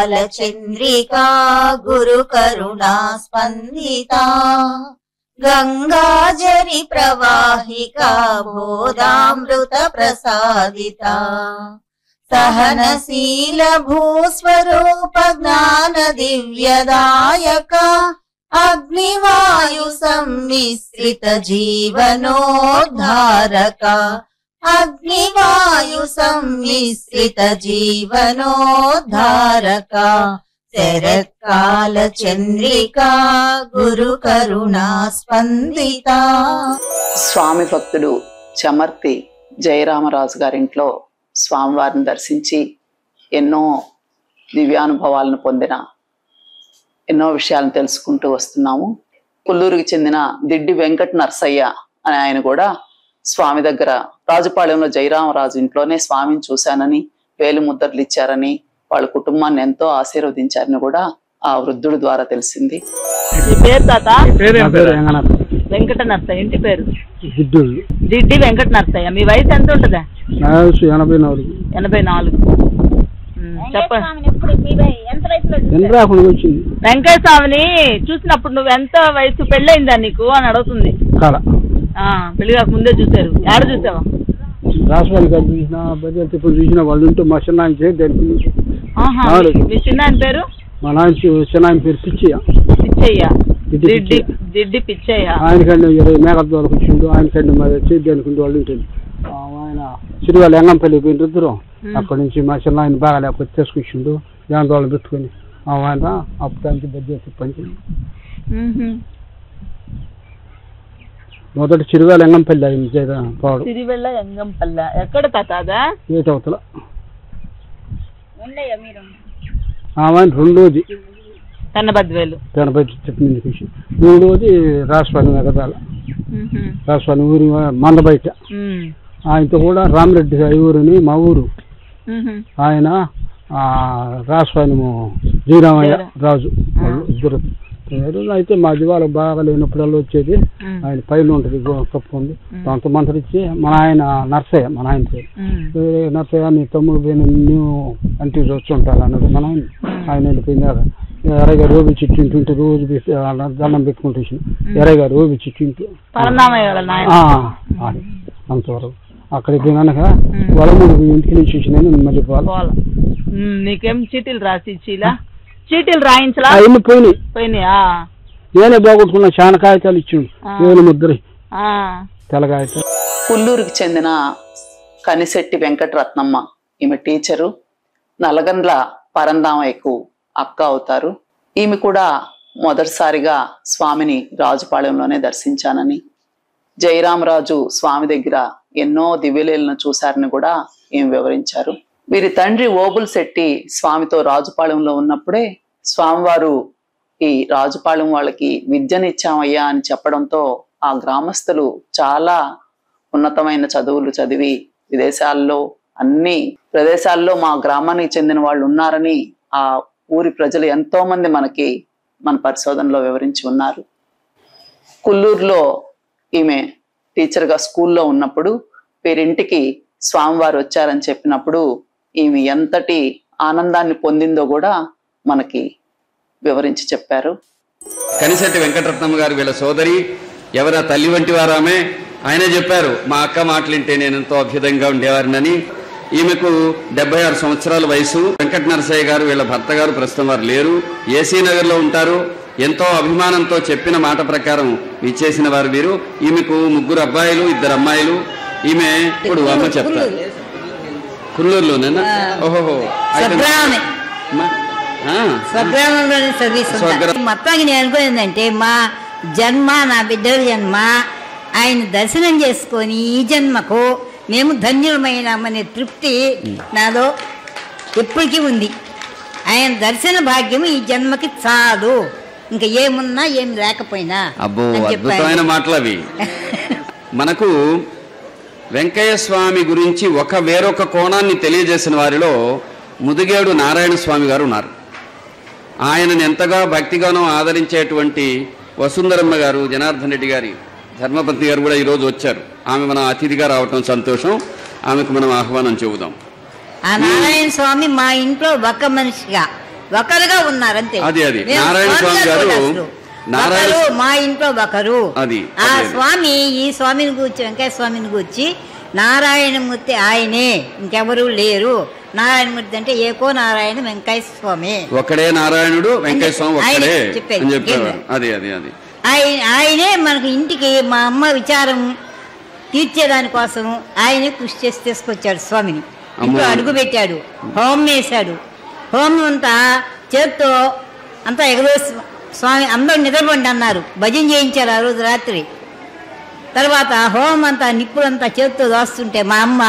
కాలచంద్రికా గురు కరుణా స్పందితా గంగాజరి ప్రవాహికా బోధామృత ప్రసాదితా సహనశీల భూస్వరూప జ్ఞాన దివ్యదాయక అగ్నివాయు సమ్మిశ్రిత జీవనోద్ధారక అగ్నివాయు సమ్మిశ్రిత జీవనోద్ధారక శరత్కాల చంద్రికా గురు కరుణా స్పందితా. స్వామి భక్తుడు చమర్తి జయరామరాజు గారింట్లో స్వామివారిని దర్శించి ఎన్నో దివ్యానుభవాలను పొందిన ఎన్నో విషయాలను తెలుసుకుంటూ వస్తున్నాము. కొల్లూరుకి చెందిన దిడ్డి వెంకట నరసయ్య అని ఆయన కూడా స్వామి దగ్గర రాజుపాళెంలో జయరామరాజు ఇంట్లోనే స్వామిని చూశానని, వేలు ముద్రలు ఇచ్చారని, వాళ్ళ కుటుంబాన్ని ఎంతో ఆశీర్వదించారని కూడా ఆ వృద్ధుడి ద్వారా తెలిసింది. వెంకట నరసయ్య, ఇంటి పేరు దిడ్డి వెంకట నరసయ్య. మీ వయసు ఎంత ఉంటుందా? 84. చెప్పండి. వెంకయ్య స్వామిని చూసినప్పుడు నువ్వు ఎంత వయసు, పెళ్ళయిందా నీకు అని అడుగుతుంది. పెళ్లి కాక ముందే చూసారు. ఆడ చూసావా? చూసిన వాళ్ళు ఉంటే మా చిన్న మీ చిన్న పేరు? మా నాన్న చిన్న పేరు పిచ్చయ్య. దిడ్డి పిచ్చయ్య. ఆయనకండి మేకద్వారకు వచ్చిండు, ఆయనకండి మరి చేద్ది అనుకుంటే వాళ్ళు ఉంటుంది. ఆయన చిరుగాలు ఎంగంపల్లి పోయిన ఇద్దరు. అక్కడి నుంచి మా చిన్న ఆయన బాగా లేకపోతే తీసుకొచ్చిండు, దాని వాళ్ళు పెట్టుకొని ఆయన అప్పుడు బడ్జెట్ పని. మొదటి చిరుగాలు ఎంగంపల్లి అయింది పాడు. ఎక్కడ తాతాదా? ఏటవతల రెండోది తెన్నబద్వేలు చెప్పింది కృషి. మూడోది రాజస్వామి నగరాల రాజస్వామి ఊరి మంద బయట. ఆయనతో కూడా రామిరెడ్డి ఊరిని మా ఊరు. ఆయన రాజస్వామి జీరామయ్య రాజు ఇద్దరు. అయితే మా దివాళకు బాగా లేనప్పుడల్లా వచ్చేది. ఆయన పైన ఉంటుంది కప్పు ఉంది, దాంతో మంత్రిచ్చి మన ఆయన నర్సయ్య, మన ఆయన పేరు నర్సయ్య, నీ తమ్ముడు పోయిన నువ్వు అంటే వచ్చి ఉంటాడు అన్నాడు మన ఆయన. ఆయన వెళ్ళిపోయిందాక ఎర్రయ్య గారు ఓబి చిట్టింటుంటే రోజు దండం పెట్టుకుంటూ ఎర్రయ్య గారు ఓబి చిట్టింటూ అంతవరకు అక్కడికి పోయినాక వలమూడు ఇంటికి నుంచి వచ్చినాను మళ్ళీ పోవాలి. నీకేం చీటీలు రాసి ఇచ్చిలా? చీటీలు రాయించలా? అవన్నీ పోయినాయా? నేనే బాగొట్టుకున్నా. చాలా కాగితాలు ఇచ్చిండు, వేలు ముద్ర తెల్ల కాగితాలు. కొల్లూరుకి చెందిన కనిశెట్టి వెంకటరత్నమ్మ, ఈమె టీచరు, నల్లగండ్ల పరందామయ్యకు అక్క అవుతారు. ఈమె కూడా మొదటిసారిగా స్వామిని రాజుపాళెంలోనే దర్శించానని, జయరామరాజు స్వామి దగ్గర ఎన్నో దివ్యలీలను చూశారని కూడా ఈమె వివరించారు. వీరి తండ్రి ఓబుల్ శెట్టి స్వామితో రాజుపాళెంలో ఉన్నప్పుడే స్వామివారు ఈ రాజుపాళెం వాళ్ళకి విద్యనిచ్చామయ్యా అని చెప్పడంతో ఆ గ్రామస్తులు చాలా ఉన్నతమైన చదువులు చదివి విదేశాల్లో అన్ని ప్రదేశాల్లో మా గ్రామానికి చెందిన వాళ్ళు ఉన్నారని ఆ ఊరి ప్రజలు ఎంతో మంది మన పరిశోధనలో వివరించి ఉన్నారు. కొల్లూరులో ఈమె టీచర్గా స్కూల్లో ఉన్నప్పుడు వీరింటికి స్వామివారు వచ్చారని చెప్పినప్పుడు ఈమె ఎంతటి ఆనందాన్ని పొందిందో కూడా మనకి వివరించి చెప్పారు. కనిశెట్టి వెంకటరత్నమ్మ గారు వీళ్ళ సోదరి, ఎవరా తల్లి వంటి వారామే. ఆయనే చెప్పారు, మా అక్క మాటలింటే నేను ఎంతో అభ్యుదంగా ఉండేవారినని. ఈమెకు 76 సంవత్సరాల వయసు. వెంకట నరసయ్య గారు వీళ్ళ భర్త గారు ప్రస్తుతం వారు లేరు, ఏసీ నగర్లో ఉంటారు. ఎంతో అభిమానంతో చెప్పిన మాట ప్రకారం ఇచ్చేసిన వారు వీరు. ఈమెకు 3 అబ్బాయిలు 2 అమ్మాయిలు. ఈమె ఇప్పుడు అమ్మ చెప్తారు కుల్లూరులోనేనా? ఓహో, స్వగ్రామంలోనే మొత్తానికి నేను అనుకునేదంటే మా జన్మ, నా బిడ్డల జన్మ ఆయన దర్శనం చేసుకొని ఈ జన్మకు మేము ధన్యులమైనామనే తృప్తి నాలో ఎప్పటికీ ఉంది. ఆయన దర్శన భాగ్యం ఈ జన్మకి చాలు, ఇంకా ఏమున్నా ఏమి లేకపోయినా. అబ్బో, అద్భుతమైన మాటలు అవి. మనకు వెంకయ్య స్వామి గురించి వేరొక కోణాన్ని తెలియజేసిన వారిలో ముదిగేడు నారాయణ స్వామి గారు ఉన్నారు. ఆయనను ఎంతగా భక్తిగానో ఆదరించేటువంటి వసుంధరమ్మ గారు, జనార్దన్ రెడ్డి గారి ధర్మపత్ని గారు కూడా ఈరోజు వచ్చారు. ఆమె మన అతిథిగా రావటం సంతోషం. ఆమెకు మనం ఆహ్వానం చెబుదాం. ఆ నారాయణ స్వామి మా ఇంట్లో ఒక మనిషిగా ఒకరుగా ఉన్నారు అంతే. అది మేము నారాయణ స్వామి గారు ఒకరు, మా ఇంట్లో ఒకరు. అది ఆ స్వామి ఈ స్వామిని గూర్చి, వెంకయ్య స్వామిని గూర్చి, నారాయణమూర్తి ఆయనే, ఇంకెవరు లేరు. నారాయణమూర్తి అంటే ఏకో నారాయణ వెంకయ్య స్వామి, ఒకడే నారాయణుడు వెంకయ్య స్వామి ఒక్కడే చెప్పేది. అని చెప్పారు. అది అది అది ఆయనే మనకు ఇంటికి మా అమ్మ విచారం తీర్చేదాని కోసం ఆయనే కృషి చేసి తీసుకొచ్చాడు స్వామిని. ఇంట్లో అడుగు పెట్టాడు, హోమం వేశాడు. హోమం అంతా చేత్తో అంతా ఎగదోసి స్వామి అందరూ నిద్రపోండి అన్నారు. భజన చేయించారు ఆ రోజు రాత్రి. తర్వాత హోమం అంతా నిప్పులంతా చేతితో దోస్తుంటే మా అమ్మ,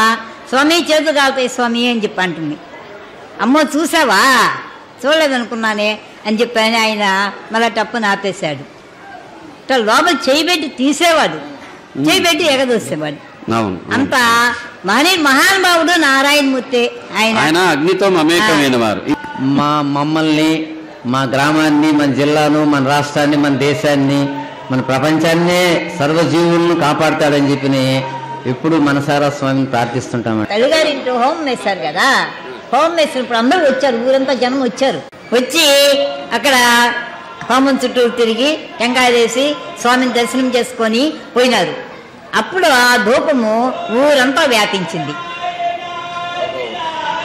స్వామి చేతులు కాలుతాయి స్వామి అని చెప్పి అంటుంది. అమ్మో చూసావా, చూడలేదనుకున్నానే అని చెప్పని ఆయన మళ్ళా టప్పుని ఆపేశాడు. ఇట్లా లోపల చేయబెట్టి తీసేవాడు, చేయబెట్టి ఎగదోసేవాడు. అంత మహానుభావుడు నారాయణమూర్తి. ఆయన అగ్నితో మమేకమైన వారు. మమ్మల్ని, మా గ్రామాన్ని, మన జిల్లాను, మన రాష్ట్రాన్ని, మన దేశాన్ని, మన ప్రపంచాన్నే, సర్వజీవులను కాపాడుతాడని చెప్పి ఎప్పుడు మనసారా స్వామిని ప్రార్థిస్తుంటాం. తల్లిగారింట్లో హోమం వేశారు కదా, హోమం వేసినప్పుడు అందరూ వచ్చారు, ఊరంతా జనం వచ్చారు. వచ్చి అక్కడ హోమం చుట్టూ తిరిగి టెంకాయ వేసి స్వామిని దర్శనం చేసుకొని పోయినారు. అప్పుడు ఆ ధూపము ఊరంతా వ్యాపించింది.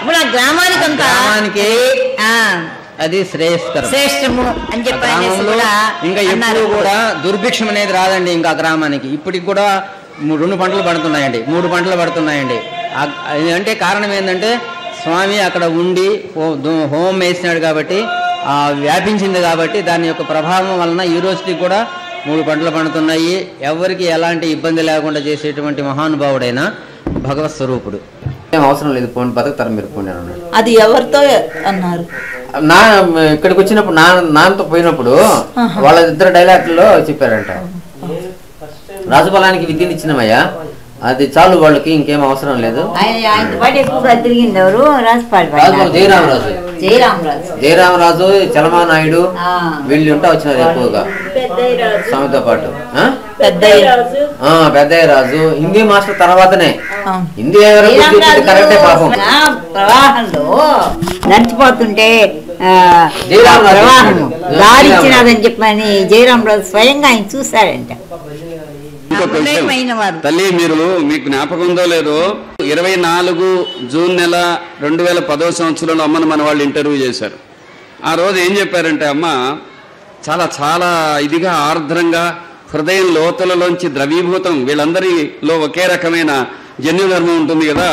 ఇప్పుడు ఆ గ్రామానికంతా అది శ్రేష్టము అని చెప్పి ఇంకా ఎప్పుడు కూడా దుర్భిక్షం అనేది రాదండి. ఇంకా గ్రామానికి ఇప్పటికి కూడా 2 పంటలు పడుతున్నాయండి, 3 పంటలు పడుతున్నాయండి. అంటే కారణం ఏంటంటే స్వామి అక్కడ ఉండి హోమం వేసినాడు కాబట్టి, వ్యాపించింది కాబట్టి, దాని యొక్క ప్రభావం వలన ఈ రోజుకి కూడా 3 పంటలు పండుతున్నాయి. ఎవరికి ఎలాంటి ఇబ్బంది లేకుండా చేసేటువంటి మహానుభావుడైన భగవత్ స్వరూపుడు. ఏం అవసరం లేదు, పోండి బతుకుతారు మీరు, పోండి అన్నాడు. అది ఎవరితో అన్నారు? ఇక్కడికి వచ్చినప్పుడు నాన్నతో పోయినప్పుడు వాళ్ళ 2 డైలాగ్లో చెప్పారంట, రాజుపాలానికి విద్యను ఇచ్చినమయ్యా, అది చాలు, వాళ్ళకి ఇంకేం అవసరం లేదు. జయరామరాజు, చలమానాయుడు వీళ్ళు ఉంటా వచ్చినారు ఎక్కువగా స్వామితో పాటు. పెద్దయ్య రాజు హిందీ మాస్టర్ తర్వాతనే హిందీ కరెక్టే. పాపం ప్రవాహంలో నడిచిపోతుంటే దారిచ్చినాదని చెప్పని జయరామరాజు స్వయంగా ఆయన చూశాడంట. తల్లి, మీకు జ్ఞాపకం ఉందో లేదో, 24 జూన్ నెల 2010వ సంవత్సరంలో అమ్మను మన వాళ్ళు ఇంటర్వ్యూ చేశారు. ఆ రోజు ఏం చెప్పారంటే, అమ్మ చాలా చాలా ఇదిగా ఆర్ద్రంగా హృదయం లోతులలోంచి ద్రవీభూతం, వీళ్ళందరిలో ఒకే రకమైన జన్యుధర్మం ఉంటుంది కదా.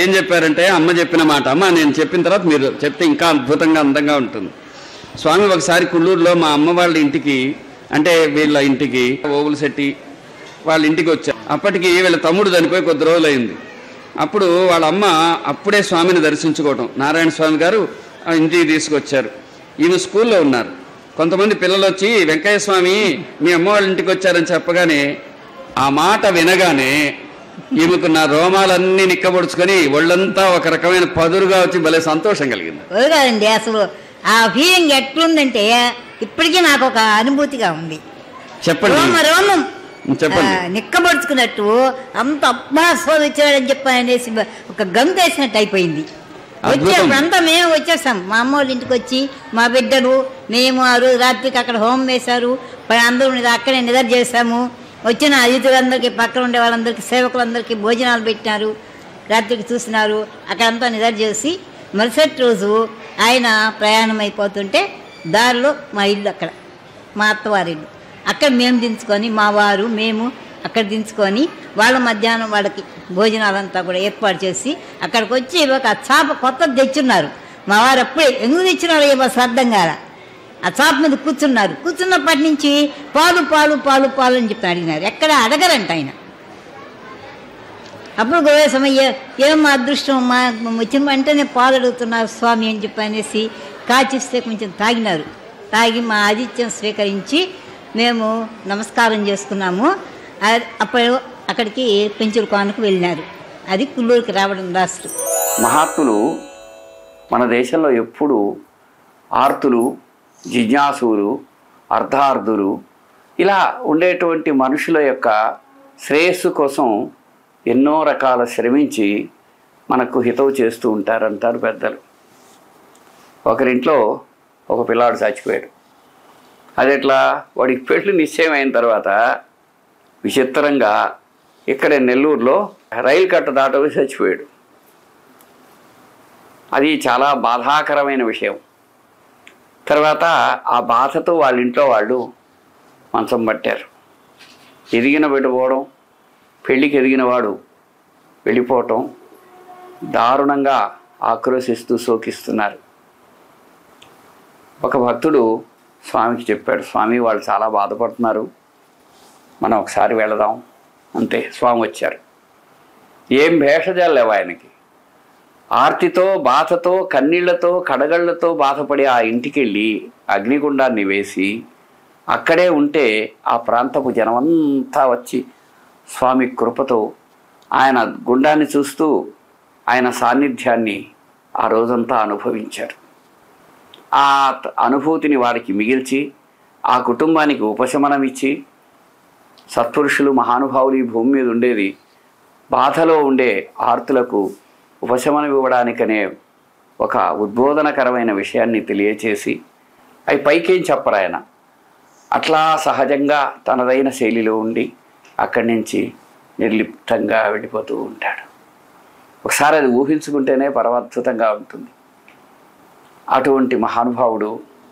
ఏం చెప్పారంటే, అమ్మ చెప్పిన మాట, అమ్మ నేను చెప్పిన తర్వాత మీరు చెప్తే ఇంకా అద్భుతంగా అందంగా ఉంటుంది. స్వామి ఒకసారి కుళ్ళూరులో మా అమ్మ వాళ్ళ ఇంటికి, అంటే వీళ్ళ ఇంటికి, ఓవులశెట్టి వాళ్ళ ఇంటికి వచ్చారు. అప్పటికి వీళ్ళ తమ్ముడు చనిపోయి కొద్ది రోజులు అయింది. అప్పుడు వాళ్ళ అమ్మ అప్పుడే స్వామిని దర్శించుకోవటం, నారాయణ స్వామి గారు ఇంటికి తీసుకొచ్చారు. ఈమె స్కూల్లో ఉన్నారు. కొంతమంది పిల్లలు వచ్చి వెంకయ్య స్వామి మీ అమ్మ వాళ్ళ ఇంటికి వచ్చారని చెప్పగానే, ఆ మాట వినగానే ఈమెకు నా రోమాలన్నీ నిక్కబొడుచుకొని ఒళ్ళంతా ఒక రకమైన పదురుగా వచ్చి భలే సంతోషం కలిగింది. అసలు ఆ ఫీలింగ్ ఎట్లుందంటే ఇప్పటికీ నాకు ఒక అనుభూతిగా ఉంది. చెప్పండి, రోమం చెప్పండి. నిక్కబడుచుకున్నట్టు అంత అబ్బాస్వామి వచ్చాడని చెప్పి అనేసి ఒక గంత వేసినట్టు అయిపోయింది. వచ్చేప్పుడంతా మేము వచ్చేసాం. మా అమ్మ వాళ్ళ ఇంటికి వచ్చి మా బిడ్డలు మేము ఆ రోజు రాత్రికి అక్కడ హోమం వేశారు. అందరూ అక్కడే నిద్ర చేశాము. వచ్చిన అతిథులందరికీ, పక్కన ఉండే వాళ్ళందరికీ, సేవకులందరికీ భోజనాలు పెట్టినారు. రాత్రికి చూసినారు. అక్కడంతా నిద్ర చేసి మరుసటి రోజు ఆయన ప్రయాణం అయిపోతుంటే దారిలో మా ఇల్లు, అక్కడ మా అత్తవారిల్లు, అక్కడ మేము దించుకొని, మా వారు మేము అక్కడ దించుకొని, వాళ్ళ మధ్యాహ్నం వాళ్ళకి భోజనాలంతా కూడా ఏర్పాటు చేసి అక్కడికి వచ్చి ఒక చాప కొత్తది తెచ్చున్నారు. మా వారు అప్పుడే ఎందుకు తెచ్చినారో ఏమో అర్థం కాల. ఆ చాప మీద కూర్చున్నారు. కూర్చున్నప్పటి నుంచి పాలు పాలు పాలు పాలు అని చెప్పి అడిగినారు. ఎక్కడ అడగరంట ఆయన. అప్పుడు గోవేశమయ్య ఏం మా అదృష్టం, మా వచ్చిన వెంటనే పాలు అడుగుతున్నారు స్వామి అని చెప్పి అనేసి కాచిస్తే కొంచెం తాగినారు. తాగి మా ఆతిథ్యం స్వీకరించి మేము నమస్కారం చేసుకున్నాము. అప్పుడు అక్కడికి పెంచుల కోనకు వెళ్ళినారు. అది కుల్లూరుకి రావడం లాస్ట్. మహాత్ములు మన దేశంలో ఎప్పుడు ఆర్తులు, జిజ్ఞాసులు, అర్ధార్థులు ఇలా ఉండేటువంటి మనుషుల యొక్క శ్రేయస్సు కోసం ఎన్నో రకాల శ్రమించి మనకు హితవు చేస్తూ ఉంటారంటారు పెద్దలు. ఒకరింట్లో ఒక పిల్లాడు చచ్చిపోయాడు. అది ఎట్లా? వాడికి పెళ్లి నిశ్చయం అయిన తర్వాత విచిత్రంగా ఇక్కడ నెల్లూరులో రైలు కట్ట దాటవి చచ్చిపోయాడు. అది చాలా బాధాకరమైన విషయం. తర్వాత ఆ బాధతో వాళ్ళ ఇంట్లో వాళ్ళు మంచం పట్టారు. ఎదిగిన పెట్టుకోవడం, పెళ్ళికి ఎదిగిన వాడు వెళ్ళిపోవటం, దారుణంగా ఆక్రోశిస్తూ శోకిస్తున్నారు. ఒక భక్తుడు స్వామికి చెప్పాడు, స్వామి వాళ్ళు చాలా బాధపడుతున్నారు, మనం ఒకసారి వెళదాం. అంతే, స్వామి వచ్చారు. ఏం భేషజాలు లేవు ఆయనకి. ఆర్తితో, బాధతో, కన్నీళ్లతో, కడగళ్లతో బాధపడి ఆ ఇంటికి వెళ్ళి అగ్నిగుండాన్ని వేసి అక్కడే ఉంటే ఆ ప్రాంతపు జనమంతా వచ్చి స్వామి కృపతో ఆయన గుండాన్ని చూస్తూ ఆయన సాన్నిధ్యాన్ని ఆ రోజంతా అనుభవించారు. ఆ అనుభూతిని వారికి మిగిల్చి ఆ కుటుంబానికి ఉపశమనం ఇచ్చి, సత్పురుషులు మహానుభావులు ఈ భూమి మీద ఉండేది బాధలో ఉండే ఆర్తులకు ఉపశమనం ఇవ్వడానికనే ఒక ఉద్బోధనకరమైన విషయాన్ని తెలియచేసి, అవి పైకేం చెప్పరు ఆయన, అట్లా సహజంగా తనదైన శైలిలో ఉండి అక్కడి నుంచి నిర్లిప్తంగా వెళ్ళిపోతూ ఉంటాడు. ఒకసారి అది ఊహించుకుంటేనే పరమాద్భుతంగా ఉంటుంది. అటువంటి మహానుభావుడు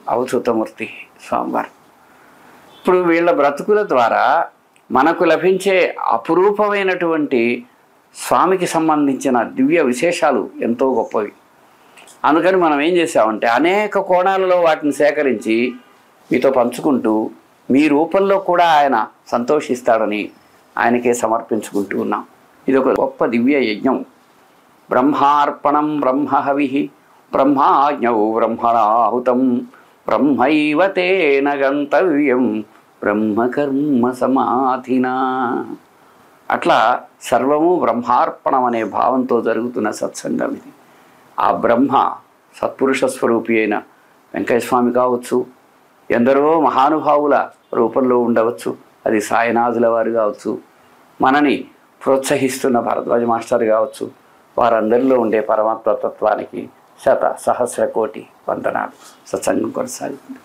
అవధూతమూర్తి స్వామివారు. ఇప్పుడు వీళ్ళ బ్రతుకుల ద్వారా మనకు లభించే అపురూపమైనటువంటి స్వామికి సంబంధించిన దివ్య విశేషాలు ఎంతో గొప్పవి. అందుకని మనం ఏం చేసామంటే అనేక కోణాలలో వాటిని సేకరించి మీతో పంచుకుంటూ, మీ రూపంలో కూడా ఆయన సంతోషిస్తాడని ఆయనకే సమర్పించుకుంటూ ఉన్నాం. ఇది ఒక గొప్ప దివ్య యజ్ఞం. బ్రహ్మార్పణం బ్రహ్మహవి బ్రహ్మాజ్ఞౌ బ్రహ్మణాహుతం బ్రహ్మైవ తేన గంతవ్యం బ్రహ్మకర్మ సమాధినా. అట్లా సర్వము బ్రహ్మార్పణం అనే భావంతో జరుగుతున్న సత్సంగం ఇది. ఆ బ్రహ్మ సత్పురుష స్వరూపి అయిన వెంకటస్వామి కావచ్చు, ఎందరో మహానుభావుల రూపంలో ఉండవచ్చు, అది సాయినాథుల వారు కావచ్చు, మనని ప్రోత్సహిస్తున్న భరద్వాజ మాస్టర్ కావచ్చు, వారందరిలో ఉండే పరమాత్మ తత్వానికి శత సహస్ర కోటి వందనాలు. సత్సంగం కొనసాగుతుంది.